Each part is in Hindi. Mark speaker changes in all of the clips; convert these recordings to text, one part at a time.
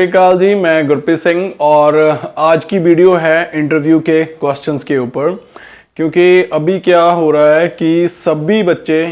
Speaker 1: नमस्कार जी, मैं गुरप्रीत सिंह और आज की वीडियो है इंटरव्यू के क्वेश्चंस के ऊपर। क्योंकि अभी क्या हो रहा है कि सभी बच्चे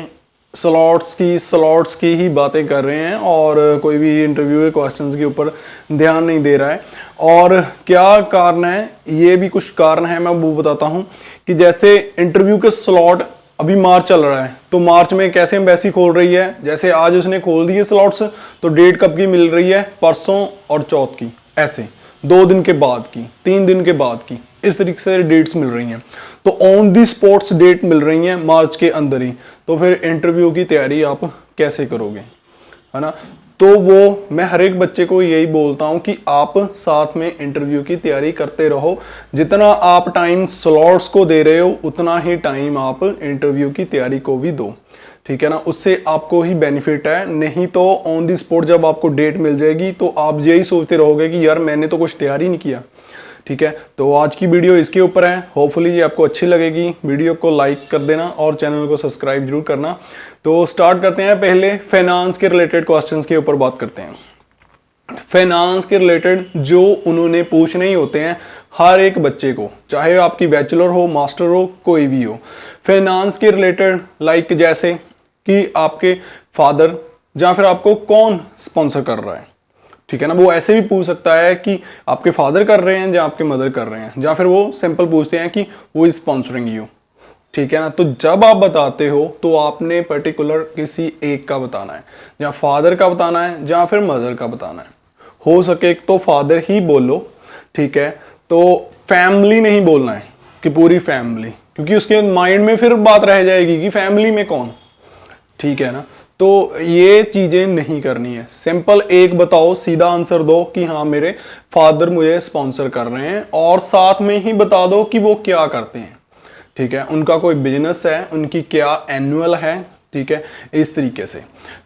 Speaker 1: स्लॉट्स की ही बातें कर रहे हैं और कोई भी इंटरव्यू के क्वेश्चंस के ऊपर ध्यान नहीं दे रहा है। और क्या कारण है, ये भी कुछ कारण है, मैं वो बताता हूँ कि जैसे इंटरव्यू के स्लॉट अभी मार्च चल रहा है, तो मार्च में कैसे एम्बेसी खोल रही है, जैसे आज उसने खोल दिए स्लॉट्स, तो डेट कब की मिल रही है, परसों और चौथ की, ऐसे 2 दिन के बाद की, 3 दिन के बाद की, इस तरीके से डेट्स मिल रही हैं। तो ऑन दी स्पॉट्स डेट मिल रही हैं मार्च के अंदर ही। तो फिर इंटरव्यू की तैयारी आप कैसे करोगे, है ना। तो वो मैं हर एक बच्चे को यही बोलता हूं कि आप साथ में इंटरव्यू की तैयारी करते रहो। जितना आप टाइम स्लॉट्स को दे रहे हो उतना ही टाइम आप इंटरव्यू की तैयारी को भी दो, ठीक है ना। उससे आपको ही बेनिफिट है। नहीं तो ऑन दी स्पॉट जब आपको डेट मिल जाएगी तो आप यही सोचते रहोगे कि यार मैंने तो कुछ तैयारी नहीं किया, ठीक है। तो आज की वीडियो इसके ऊपर है। होपफुली ये आपको अच्छी लगेगी। वीडियो को लाइक कर देना और चैनल को सब्सक्राइब जरूर करना। तो स्टार्ट करते हैं। पहले फाइनेंस के रिलेटेड क्वेश्चंस के ऊपर बात करते हैं। फाइनेंस के रिलेटेड जो उन्होंने पूछने ही होते हैं हर एक बच्चे को, चाहे आपकी बैचलर हो, मास्टर हो, कोई भी हो। फाइनेंस के रिलेटेड लाइक जैसे कि आपके फादर या फिर आपको कौन स्पॉन्सर कर रहा है, ठीक है ना। वो ऐसे भी पूछ सकता है कि आपके फादर कर रहे हैं या आपके मदर कर रहे हैं, या फिर वो सिंपल पूछते हैं कि वो इज स्पॉन्सरिंग यू, ठीक है ना। तो जब आप बताते हो तो आपने पर्टिकुलर किसी एक का बताना है, या फादर का बताना है या फिर मदर का बताना है। हो सके तो फादर ही बोलो, ठीक है। तो फैमिली नहीं बोलना है कि पूरी फैमिली, क्योंकि उसके माइंड में फिर बात रह जाएगी कि फैमिली में कौन, ठीक है ना। तो ये चीजें नहीं करनी है। सिंपल एक बताओ, सीधा आंसर दो कि हाँ मेरे फादर मुझे स्पॉन्सर कर रहे हैं, और साथ में ही बता दो कि वो क्या करते हैं, ठीक है। उनका कोई बिजनेस है, उनकी क्या एनुअल है, ठीक है, इस तरीके से।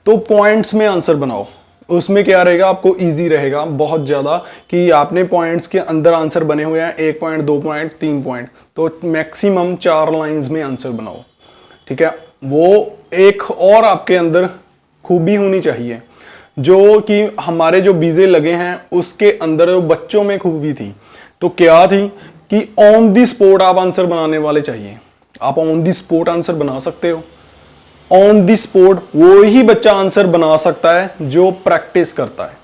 Speaker 1: तो पॉइंट्स में आंसर बनाओ। उसमें क्या रहेगा, आपको इजी रहेगा बहुत ज़्यादा कि आपने पॉइंट्स के अंदर आंसर बने हुए हैं, 1 पॉइंट, 2 पॉइंट, 3 पॉइंट, तो मैक्सिमम 4 लाइंस में आंसर बनाओ, ठीक है। वो एक और आपके अंदर खूबी होनी चाहिए जो कि हमारे जो बीजे लगे हैं उसके अंदर बच्चों में खूबी थी। तो क्या थी कि ऑन दी स्पॉट आप आंसर बनाने वाले चाहिए। आप ऑन दी स्पॉट आंसर बना सकते हो। ऑन दी स्पॉट वो ही बच्चा आंसर बना सकता है जो प्रैक्टिस करता है,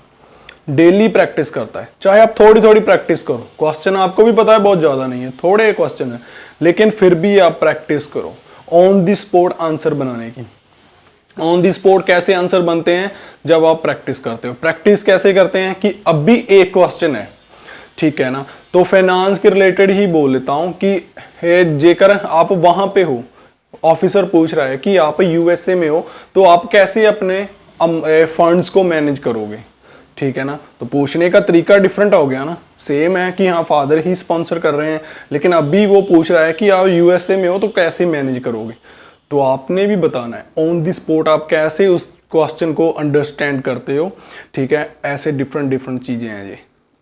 Speaker 1: डेली प्रैक्टिस करता है। चाहे आप थोड़ी थोड़ी प्रैक्टिस करो, क्वेश्चन आपको भी पता है बहुत ज्यादा नहीं है, थोड़े क्वेश्चन है, लेकिन फिर भी आप प्रैक्टिस करो ऑन दी स्पॉट आंसर बनाने की। ऑन दी स्पॉट कैसे आंसर बनते हैं, जब आप प्रैक्टिस करते हो। प्रैक्टिस कैसे करते हैं कि अब भी एक क्वेश्चन है, ठीक है ना। तो फाइनेंस के रिलेटेड ही बोल लेता हूं कि जेकर आप वहां पे हो, ऑफिसर पूछ रहा है कि आप यूएसए में हो, तो आप कैसे अपने फंड्स को मैनेज करोगे, ठीक है ना। तो पूछने का तरीका डिफरेंट हो गया ना। सेम है कि हाँ फादर ही स्पॉन्सर कर रहे हैं, लेकिन अभी वो पूछ रहा है कि आप यूएसए में हो तो कैसे मैनेज करोगे। तो आपने भी बताना है ऑन दी स्पॉट आप कैसे उस क्वेश्चन को अंडरस्टैंड करते हो, ठीक है। ऐसे डिफरेंट डिफरेंट चीजें हैं ये।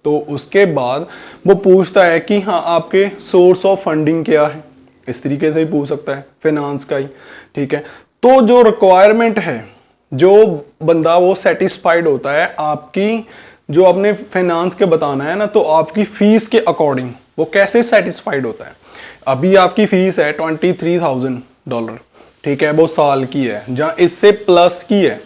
Speaker 1: तो उसके बाद वो पूछता है कि हाँ आपके सोर्स ऑफ फंडिंग क्या है, इस तरीके से ही पूछ सकता है, फाइनेंस का ही, ठीक है। तो जो रिक्वायरमेंट है, जो बंदा वो सेटिस्फाइड होता है आपकी, जो आपने फाइनेंस के बताना है ना, तो आपकी फीस के अकॉर्डिंग वो कैसे सेटिस्फाइड होता है। अभी आपकी फीस है $23,000, ठीक है, वो साल की है जहाँ इससे प्लस की है,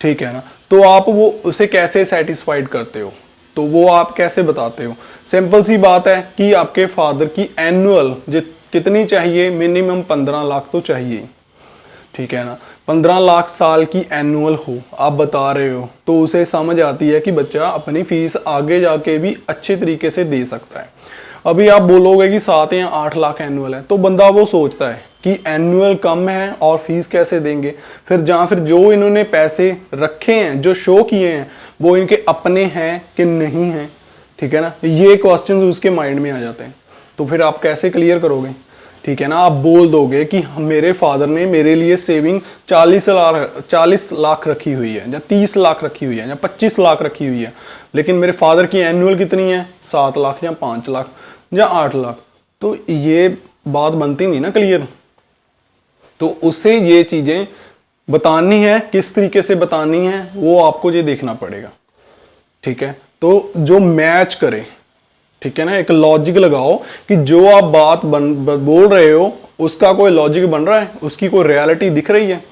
Speaker 1: ठीक है ना। तो आप वो उसे कैसे सेटिस्फाइड करते हो, तो वो आप कैसे बताते हो। सिंपल सी बात है कि आपके फादर की एनुअल कितनी चाहिए, मिनिमम 15 लाख तो चाहिए, ठीक है ना। 15 लाख साल की एनुअल हो आप बता रहे हो, तो उसे समझ आती है कि बच्चा अपनी फीस आगे जाके भी अच्छे तरीके से दे सकता है। अभी आप बोलोगे कि 7 या 8 लाख एनुअल है, तो बंदा वो सोचता है कि एनुअल कम है और फीस कैसे देंगे। फिर जो इन्होंने पैसे रखे हैं, जो शो किए हैं, वो इनके अपने हैं कि नहीं हैं, ठीक है ना। ये क्वेश्चंस उसके माइंड में आ जाते हैं। तो फिर आप कैसे क्लियर करोगे, ठीक है ना। आप बोल दोगे कि मेरे फादर ने मेरे लिए सेविंग 40 लाख रखी हुई है, या 30 लाख रखी हुई है, या 25 लाख रखी हुई है, लेकिन मेरे फादर की एनुअल कितनी है, 7 लाख या 5 लाख या 8 लाख। तो ये बात बनती नहीं ना क्लियर। तो उससे ये चीजें बतानी है, किस तरीके से बतानी है वो आपको ये देखना पड़ेगा, ठीक है। तो जो मैच करे, ठीक है ना, एक लॉजिक लगाओ कि जो आप बात बोल रहे हो उसका कोई लॉजिक बन रहा है, उसकी कोई रियलिटी दिख रही है,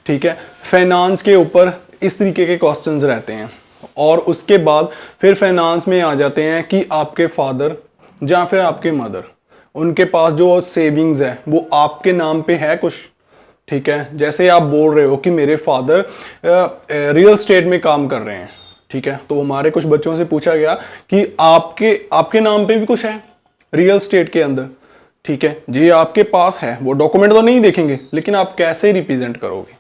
Speaker 1: ठीक है। फाइनेंस के ऊपर इस तरीके के क्वेश्चंस रहते हैं। और उसके बाद फिर फाइनेंस में आ जाते हैं कि आपके फादर या फिर आपके मदर, उनके पास जो सेविंग्स है वो आपके नाम पे है कुछ, ठीक है। जैसे आप बोल रहे हो कि मेरे फादर रियल स्टेट में काम कर रहे हैं, ठीक है, तो हमारे कुछ बच्चों से पूछा गया कि आपके नाम पे भी कुछ है रियल स्टेट के अंदर, ठीक है जी, आपके पास है, वो डॉक्यूमेंट तो नहीं देखेंगे, लेकिन आप कैसे रिप्रेजेंट करोगे,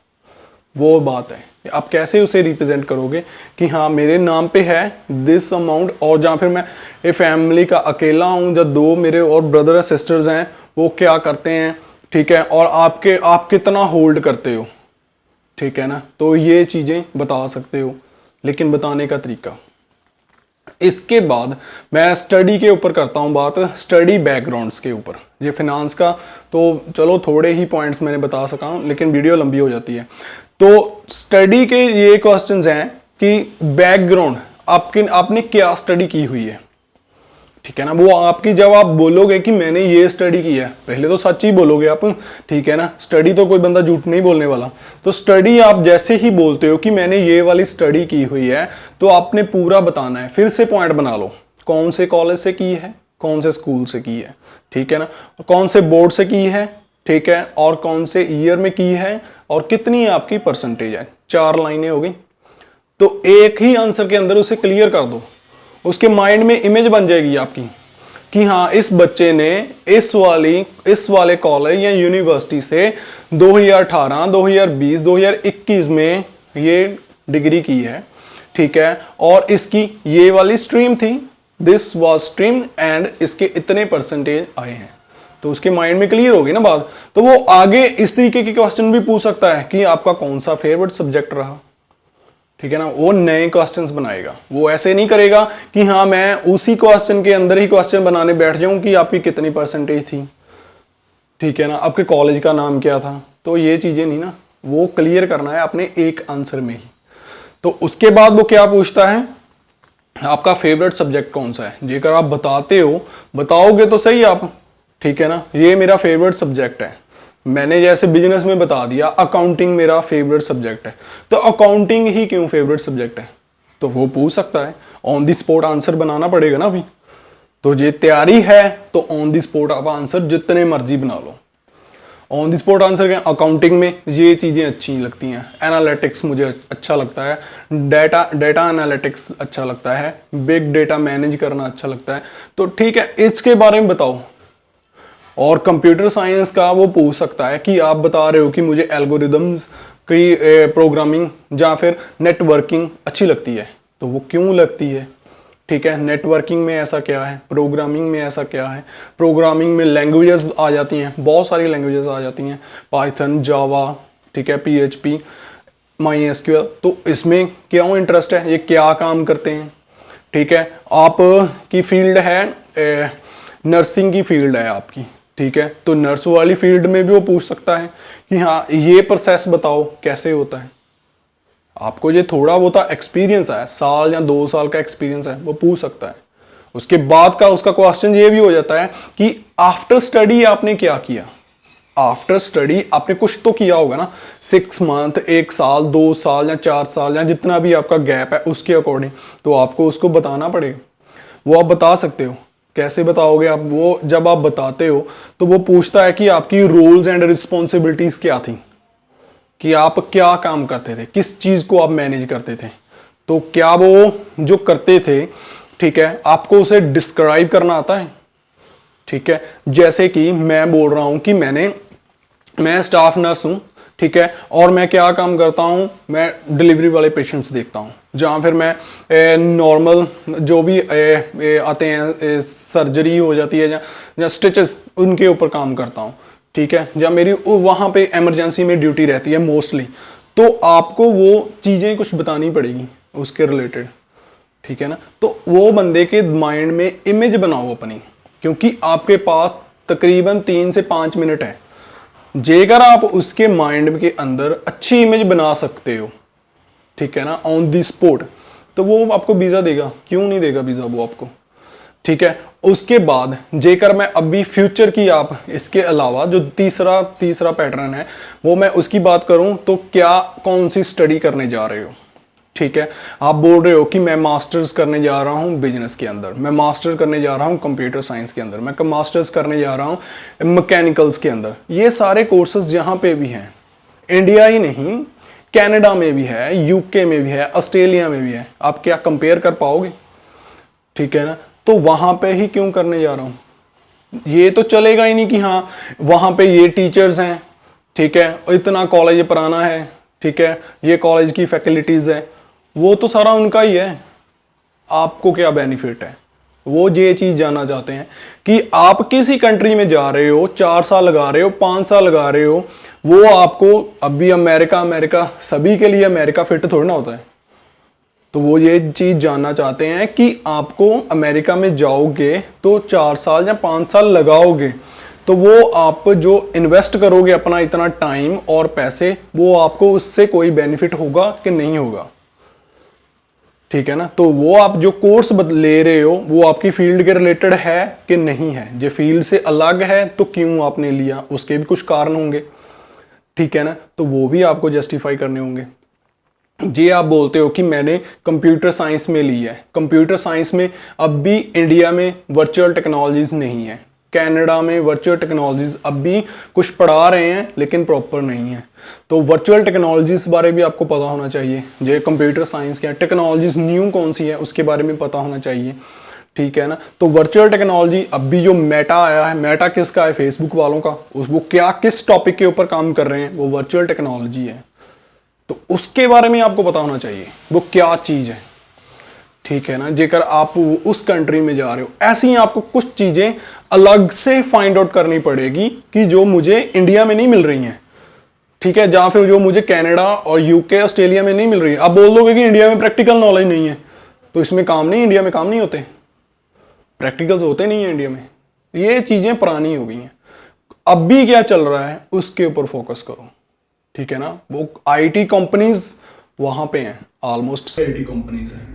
Speaker 1: वो बात है, आप कैसे उसे रिप्रेजेंट करोगे कि हाँ मेरे नाम पे है दिस अमाउंट, और जहाँ फिर मैं ये फैमिली का अकेला हूँ, जब दो मेरे और ब्रदर और सिस्टर्स हैं वो क्या करते हैं, ठीक है, और आप कितना होल्ड करते हो, ठीक है ना, तो ये चीज़ें बता सकते हो, लेकिन बताने का तरीका। इसके बाद मैं स्टडी के ऊपर करता हूँ बात, स्टडी बैकग्राउंड्स के ऊपर। ये फाइनेंस का तो चलो थोड़े ही पॉइंट्स मैंने बता सका हूँ, लेकिन वीडियो लंबी हो जाती है। तो स्टडी के ये क्वेश्चंस हैं कि बैकग्राउंड आपने क्या स्टडी की हुई है, ठीक है ना, वो आपकी, जब आप बोलोगे कि मैंने ये स्टडी की है, पहले तो सच ही बोलोगे आप, ठीक है ना, स्टडी तो कोई बंदा झूठ नहीं बोलने वाला। तो स्टडी आप जैसे ही बोलते हो कि मैंने ये वाली स्टडी की हुई है, तो आपने पूरा बताना है, फिर से पॉइंट बना लो, कौन से कॉलेज से की है, कौन से स्कूल से की है, ठीक है ना, कौन से बोर्ड से की है, ठीक है, और कौन से ईयर में की है, और कितनी आपकी परसेंटेज है। 4 लाइनें हो गई। तो एक ही आंसर के अंदर उसे क्लियर कर दो, उसके माइंड में इमेज बन जाएगी आपकी कि हाँ इस बच्चे ने इस वाले कॉलेज या यूनिवर्सिटी से 2018, 2020, 2021 में ये डिग्री की है, ठीक है, और इसकी ये वाली स्ट्रीम थी, दिस वाज स्ट्रीम, एंड इसके इतने परसेंटेज आए हैं। तो उसके माइंड में क्लियर होगी ना बात। तो वो आगे इस तरीके के क्वेश्चन भी पूछ सकता है कि आपका कौन सा फेवरेट सब्जेक्ट रहा, ठीक है ना, वो नए क्वेश्चंस बनाएगा। वो ऐसे नहीं करेगा कि हाँ मैं उसी क्वेश्चन के अंदर ही क्वेश्चन बनाने बैठ जाऊं कि आपकी कितनी परसेंटेज थी, ठीक है ना, आपके कॉलेज का नाम क्या था, तो ये चीजें नहीं ना, वो क्लियर करना है अपने एक आंसर में ही। तो उसके बाद वो क्या पूछता है, आपका फेवरेट सब्जेक्ट कौन सा है। जेकर आप बताओगे तो सही आप, ठीक है ना, ये मेरा फेवरेट सब्जेक्ट है। मैंने जैसे बिजनेस में बता दिया अकाउंटिंग मेरा फेवरेट सब्जेक्ट है, तो अकाउंटिंग ही क्यों फेवरेट सब्जेक्ट है, तो वो पूछ सकता है। ऑन द स्पॉट आंसर बनाना पड़ेगा ना अभी। तो ये तैयारी है तो ऑन द स्पॉट आप आंसर जितने मर्जी बना लो। ऑन द स्पॉट आंसर के अकाउंटिंग में ये चीज़ें अच्छी लगती हैं, एनालिटिक्स मुझे अच्छा लगता है, डेटा एनालिटिक्स अच्छा लगता है, बिग डेटा मैनेज करना अच्छा लगता है, तो ठीक है इसके बारे में बताओ। और कंप्यूटर साइंस का वो पूछ सकता है कि आप बता रहे हो कि मुझे एल्गोरिदम्स की प्रोग्रामिंग या फिर नेटवर्किंग अच्छी लगती है, तो वो क्यों लगती है, ठीक है, नेटवर्किंग में ऐसा क्या है, प्रोग्रामिंग में ऐसा क्या है। प्रोग्रामिंग में लैंग्वेजेस आ जाती हैं, बहुत सारी लैंग्वेजेस आ जाती हैं, पाइथन, जावा, ठीक है, PHP, MySQL, तो इसमें क्यों इंटरेस्ट है, ये क्या काम करते हैं, ठीक है। आप की फील्ड है नर्सिंग की फील्ड है आपकी, ठीक है, तो नर्स वाली फील्ड में भी वो पूछ सकता है कि हाँ ये प्रोसेस बताओ कैसे होता है। आपको ये थोड़ा बहुत एक्सपीरियंस है, साल या 2 साल का एक्सपीरियंस है, वो पूछ सकता है। उसके बाद का उसका क्वेश्चन ये भी हो जाता है कि आफ्टर स्टडी आपने क्या किया। आफ्टर स्टडी आपने कुछ तो किया होगा ना, 6 मंथ, 1 साल, 2 साल या 4 साल या जितना भी आपका गैप है उसके अकॉर्डिंग, तो आपको उसको बताना पड़ेगा। वो आप बता सकते हो। कैसे बताओगे आप, वो जब आप बताते हो तो वो पूछता है कि आपकी रोल्स एंड रिस्पॉन्सिबिलिटीज क्या थी, कि आप क्या काम करते थे, किस चीज को आप मैनेज करते थे, तो क्या वो जो करते थे, ठीक है, आपको उसे डिस्क्राइब करना आता है, ठीक है। जैसे कि मैं बोल रहा हूं कि मैं स्टाफ नर्स हूं, ठीक है, और मैं क्या काम करता हूं, मैं डिलीवरी वाले पेशेंट्स देखता हूं, जहां फिर मैं नॉर्मल जो भी आते हैं, सर्जरी हो जाती है या स्टिचेस, उनके ऊपर काम करता हूं, ठीक है, या मेरी वहां पे इमरजेंसी में ड्यूटी रहती है मोस्टली, तो आपको वो चीज़ें कुछ बतानी पड़ेगी उसके रिलेटेड, ठीक है ना। तो वो बंदे के माइंड में इमेज बनाओ अपनी, क्योंकि आपके पास तकरीबन 3 से 5 मिनट है। जेकर आप उसके माइंड के अंदर अच्छी इमेज बना सकते हो, ठीक है ना, ऑन द स्पॉट, तो वो आपको वीज़ा देगा, क्यों नहीं देगा वीज़ा वो आपको, ठीक है। उसके बाद जेकर मैं अभी फ्यूचर की आप इसके अलावा जो तीसरा पैटर्न है वो मैं उसकी बात करूं तो क्या कौन सी स्टडी करने जा रहे हो, ठीक है। आप बोल रहे हो कि मैं मास्टर्स करने जा रहा हूं बिजनेस के अंदर, मैं मास्टर करने जा रहा हूं कंप्यूटर साइंस के अंदर, मैं मास्टर्स करने जा रहा हूं मैकेनिकल्स के अंदर। ये सारे कोर्सेज जहां पे भी हैं, इंडिया ही नहीं कनाडा में भी है, यूके में भी है, ऑस्ट्रेलिया में भी है, आप क्या कंपेयर कर पाओगे, ठीक है ना। तो वहां पे ही क्यों करने जा रहा हूं, ये तो चलेगा ही नहीं कि हाँ वहां पे ये टीचर्स हैं, ठीक है, इतना कॉलेज पुराना है, ठीक है, ये कॉलेज की फैसिलिटीज है, वो तो सारा उनका ही है, आपको क्या बेनिफिट है। वो ये चीज जानना चाहते हैं कि आप किसी कंट्री में जा रहे हो, 4 साल लगा रहे हो, 5 साल लगा रहे हो, वो आपको अभी अमेरिका सभी के लिए अमेरिका फिट थोड़ी ना होता है। तो वो ये चीज जानना चाहते हैं कि आपको अमेरिका में जाओगे तो 4 साल या 5 साल लगाओगे, तो वो आप जो इन्वेस्ट करोगे अपना इतना टाइम और पैसे, वो आपको उससे कोई बेनिफिट होगा कि नहीं होगा, ठीक है ना। तो वो आप जो कोर्स ले रहे हो वो आपकी फील्ड के रिलेटेड है कि नहीं है, जो फील्ड से अलग है तो क्यों आपने लिया, उसके भी कुछ कारण होंगे, ठीक है ना। तो वो भी आपको जस्टिफाई करने होंगे। जी आप बोलते हो कि मैंने कंप्यूटर साइंस में ली है, कंप्यूटर साइंस में अब भी इंडिया में वर्चुअल टेक्नोलॉजीज नहीं है, कनाडा में वर्चुअल टेक्नोलॉजीज अब भी कुछ पढ़ा रहे हैं लेकिन प्रॉपर नहीं है। तो वर्चुअल टेक्नोलॉजीज बारे भी आपको पता होना चाहिए, जो कंप्यूटर साइंस के टेक्नोलॉजीज न्यू कौन सी है उसके बारे में पता होना चाहिए, ठीक है ना। तो वर्चुअल टेक्नोलॉजी अब भी जो मेटा आया है, मेटा किसका है, फेसबुक वालों का, वो क्या किस टॉपिक के ऊपर काम कर रहे हैं, वो वर्चुअल टेक्नोलॉजी है। तो उसके बारे में आपको पता होना चाहिए वो क्या चीज़ है, ठीक है ना। जेकर आप उस कंट्री में जा रहे हो, ऐसी ही आपको कुछ चीज़ें अलग से फाइंड आउट करनी पड़ेगी कि जो मुझे इंडिया में नहीं मिल रही हैं, ठीक है, या फिर जो मुझे कनाडा और यूके ऑस्ट्रेलिया में नहीं मिल रही है। आप बोल दोगे कि इंडिया में प्रैक्टिकल नॉलेज नहीं है, तो इसमें काम नहीं, इंडिया में काम नहीं होते, प्रैक्टिकल्स होते नहीं है इंडिया में। ये चीज़ें पुरानी हो गई हैं, अब भी क्या चल रहा है उसके ऊपर फोकस करो, ठीक है ना। वो आईटी कंपनीज वहां पे हैं, ऑलमोस्ट आईटी कंपनीज हैं।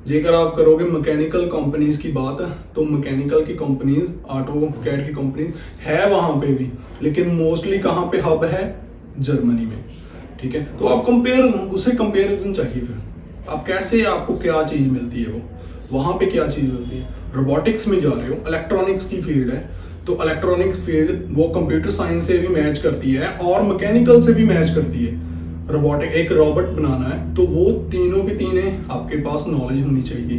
Speaker 1: जेकर आप करोगे मैकेनिकल कंपनीज की बात, तो मैकेनिकल की कंपनीज, ऑटो कैड की कंपनीज है वहां पे भी, लेकिन मोस्टली कहाँ पे हब है, जर्मनी में, ठीक है। तो आप उसे कंपेरिजन चाहिए, फिर आप कैसे, आपको क्या चीज मिलती है, वो वहां पे क्या चीज मिलती है। रोबोटिक्स में जा रहे हो, इलेक्ट्रॉनिक्स की फील्ड है, तो इलेक्ट्रॉनिक्स फील्ड वो कंप्यूटर साइंस से भी मैच करती है और मैकेनिकल से भी मैच करती है। रोबोटिक एक रोबोट बनाना है तो वो तीनों के तीनों आपके पास नॉलेज होनी चाहिए,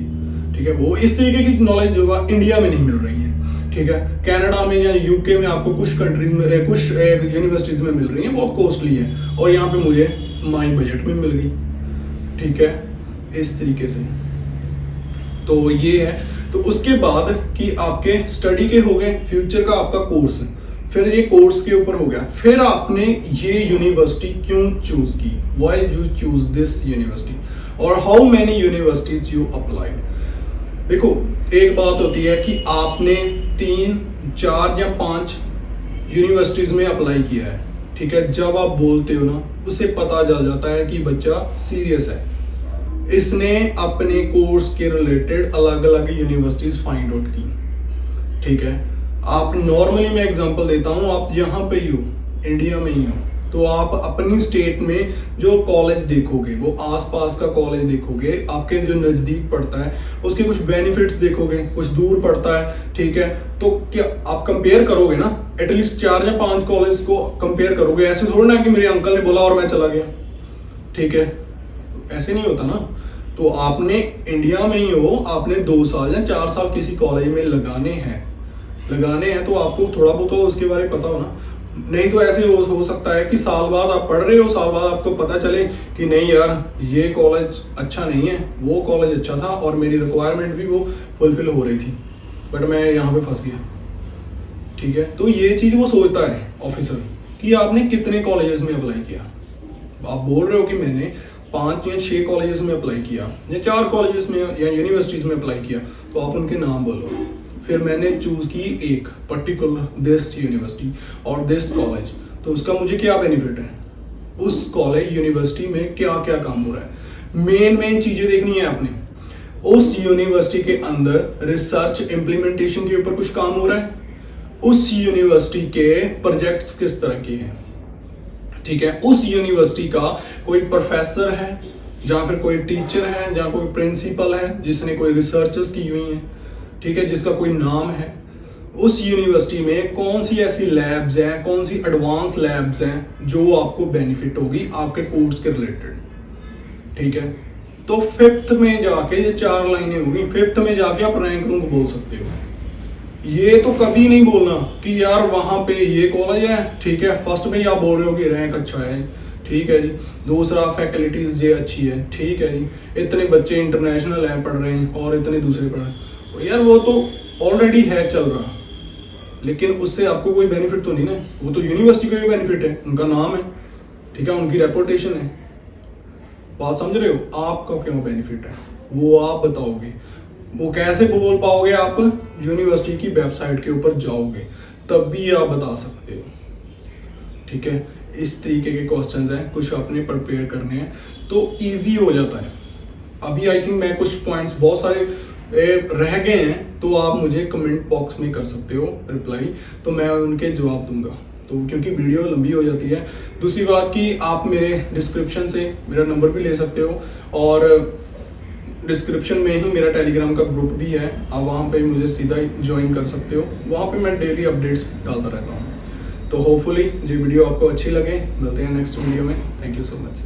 Speaker 1: ठीक है। वो इस तरीके की नॉलेज जो है इंडिया में नहीं मिल रही है, ठीक है। कनाडा में या यूके में आपको कुछ कंट्रीज में, कुछ यूनिवर्सिटीज में मिल रही है, बहुत कॉस्टली है, और यहाँ पे मुझे माई बजट में मिल गई, ठीक है, इस तरीके से। तो ये है। तो उसके बाद कि आपके स्टडी के हो गए, फ्यूचर का आपका कोर्स, फिर ये कोर्स के ऊपर हो गया, फिर आपने ये यूनिवर्सिटी क्यों चूज की, why you choose this university, और how many universities you applied. देखो एक बात होती है कि आपने 3, 4 या 5 यूनिवर्सिटीज में अप्लाई किया है, ठीक है। जब आप बोलते हो ना, उसे पता चल जाता है कि बच्चा सीरियस है, इसने अपने कोर्स के रिलेटेड अलग अलग यूनिवर्सिटीज फाइंड आउट की, ठीक है। आप नॉर्मली मैं एग्जांपल देता हूं, आप यहाँ पे ही हो, इंडिया में ही हो, तो आप अपनी स्टेट में जो कॉलेज देखोगे वो आसपास का कॉलेज देखोगे, आपके जो नजदीक पड़ता है उसके कुछ बेनिफिट्स देखोगे, कुछ दूर पड़ता है, ठीक है। तो क्या आप कंपेयर करोगे ना, एटलीस्ट 4 या 5 कॉलेज को कंपेयर करोगे, ऐसे थोड़ा ना कि मेरे अंकल ने बोला और मैं चला गया, ठीक है, ऐसे नहीं होता ना। तो आपने इंडिया में ही हो, आपने 2 साल या 4 साल किसी कॉलेज में लगाने हैं, तो आपको थोड़ा बहुत तो उसके बारे में पता हो ना। नहीं तो ऐसे हो सकता है कि साल बाद आप पढ़ रहे हो, साल बाद आपको पता चले कि नहीं यार ये कॉलेज अच्छा नहीं है, वो कॉलेज अच्छा था और मेरी रिक्वायरमेंट भी वो फुलफिल हो रही थी, बट मैं यहाँ पे फंस गया, ठीक है। तो ये चीज वो सोचता है ऑफिसर कि आपने कितने कॉलेजेस में अप्लाई किया। आप बोल रहे हो कि मैंने 5 या 6 कॉलेजेस में अप्लाई किया या 4 कॉलेजेस में या यूनिवर्सिटीज में अप्लाई किया, तो आप उनके नाम बोलो। फिर मैंने चूज की एक पर्टिकुलर दिस यूनिवर्सिटी और दिस कॉलेज, तो उसका मुझे क्या बेनिफिट है, उस कॉलेज यूनिवर्सिटी में क्या क्या काम हो रहा है, मेन चीजें देखनी है आपने। उस यूनिवर्सिटी के अंदर रिसर्च इम्प्लीमेंटेशन के ऊपर कुछ काम हो रहा है, उस यूनिवर्सिटी के प्रोजेक्ट्स किस तरह के हैं, ठीक है, उस यूनिवर्सिटी का कोई प्रोफेसर है या फिर कोई टीचर है या कोई प्रिंसिपल है जिसने कोई रिसर्चेस की हुई हैं, ठीक है, जिसका कोई नाम है, उस यूनिवर्सिटी में कौन सी ऐसी लैब्स हैं, कौन सी एडवांस लैब्स हैं जो आपको बेनिफिट होगी आपके कोर्स के रिलेटेड, ठीक है। तो फिफ्थ में जाके ये 4 लाइनें होगी, फिफ्थ में जाके आप रैंक रूम बोल सकते हो। ये तो कभी नहीं बोलना कि यार वहां पे ये कॉलेज है, ठीक है, फर्स्ट में ही आप बोल रहे हो कि रैंक अच्छा है, ठीक है जी, दूसरा फैकल्टीज ये अच्छी है, ठीक है जी, इतने बच्चे इंटरनेशनल है पढ़ रहे हैं और इतने दूसरे पढ़ रहे हैं, यार वो तो ऑलरेडी है चल रहा, लेकिन उससे आपको कोई बेनिफिट तो नहीं ना, वो तो यूनिवर्सिटी को भी बेनिफिट है, उनका नाम है, ठीक है, उनकी रेपुटेशन है, बात समझ रहे हो। आपका क्यों बेनिफिट है वो आप बताओगे, वो कैसे बोल पाओगे, आप यूनिवर्सिटी की वेबसाइट के ऊपर जाओगे तब भी आप बता सकते हो, ठीक है। इस तरीके के क्वेश्चंस हैं, कुछ अपने प्रिपेयर करने हैं तो इजी हो जाता है। अभी आई थिंक मैं कुछ पॉइंट्स बहुत सारे रह गए हैं तो आप मुझे कमेंट बॉक्स में कर सकते हो रिप्लाई, तो मैं उनके जवाब दूंगा, तो क्योंकि वीडियो लंबी हो जाती है। दूसरी बात कि आप मेरे डिस्क्रिप्शन से मेरा नंबर भी ले सकते हो और डिस्क्रिप्शन में ही मेरा टेलीग्राम का ग्रुप भी है, आप वहाँ पे मुझे सीधा ज्वाइन कर सकते हो, वहाँ पे मैं डेली अपडेट्स डालता रहता हूँ। तो होपफुली ये वीडियो आपको अच्छी लगे, मिलते हैं नेक्स्ट वीडियो में। Thank you so much.